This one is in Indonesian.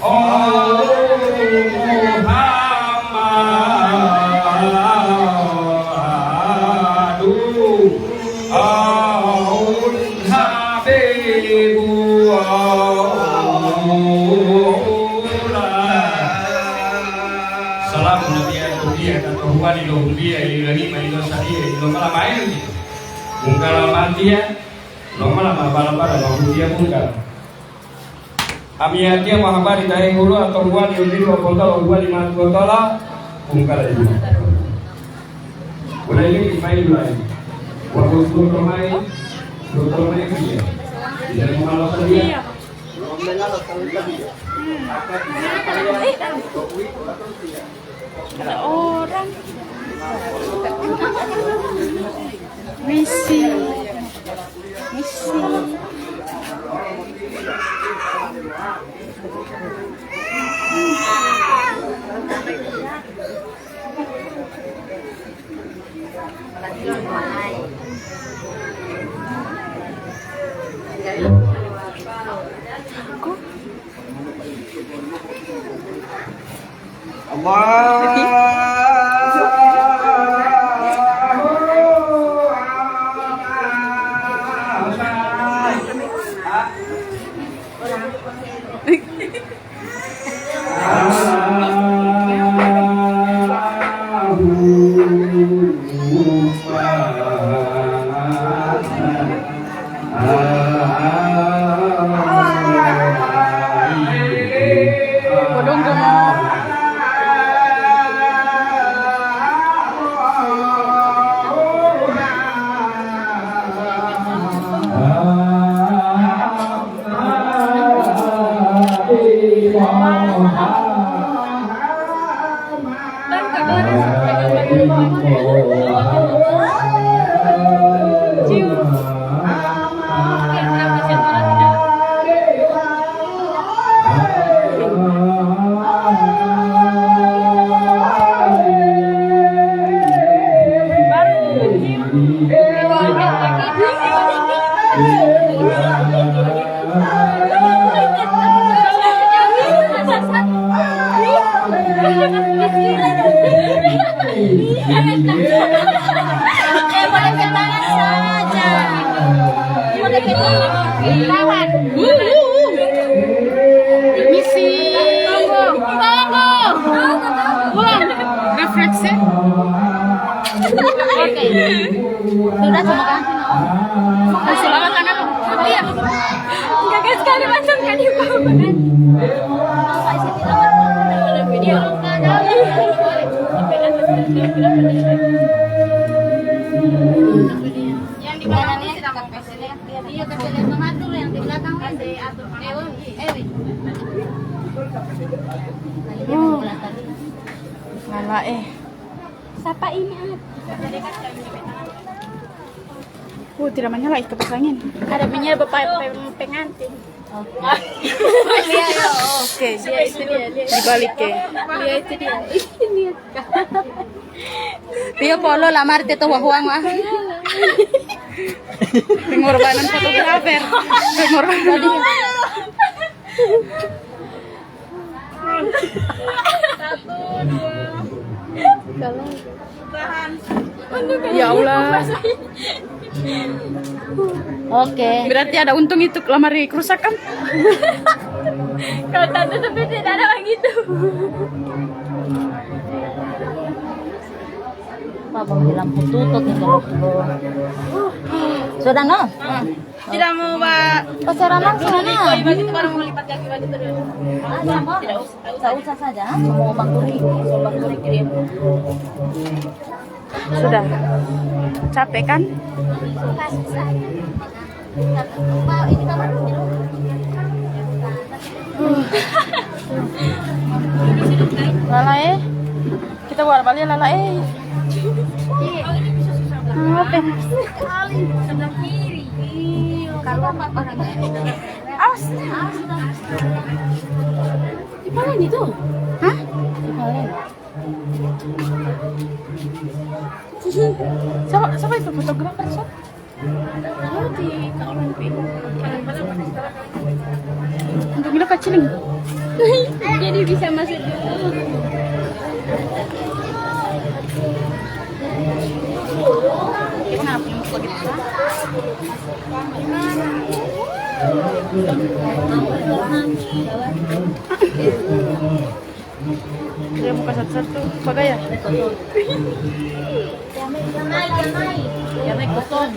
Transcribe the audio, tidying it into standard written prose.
Oh Amiatia mahabari tahe hulu atau gua diundi dua kontol gua 5 kontol bungkal itu. Udah ini main lagi. Waktu dulu main dia. Jadi mau dia. Ada orang. Misi. Sudah sama kan? Selamat tangan. Iya. Gagal sekali macam kan di bawah kan. Video. Yang di kanannya dekat peselnya. Iya peselnya tomat dulu yang di belakang ada atau Ewi. Lala Siapa ini? tidak menyala kipas angin. Ada minyak pengantin. Oke, Dia itu dia. dibalik ke. Dia itu dia. Ini Pio polo lamar te to wahuang ah. Pengorbanan fotografer. Pengorbanan. Ya Allah. Oke. Berarti ada untung itu lemari kerusakan. Kalau tante tapi tidak ada begitu. Papa bilang tutup tinggal dulu. Sudah no? Tidak mau Oh, secara langsung nah. begitu baru mau lipat kaki baju terus. Tidak usah saja. Mau Bang Kuri, Bang Kuri kirim. Sudah. Capek kan? Ini kamar dulu. Lala kita buat balik Lala apa? Sebelah kiri. Kalau apa orangnya? Awas. Di mana itu? Hah? Di mana? Siapa itu fotografer sob? Di kawan Untuk bilang keciling. Jadi bisa masuk dulu. Kenapa mau begitu? Dia buka satu-satu. Bagai ya? Jamai kosong.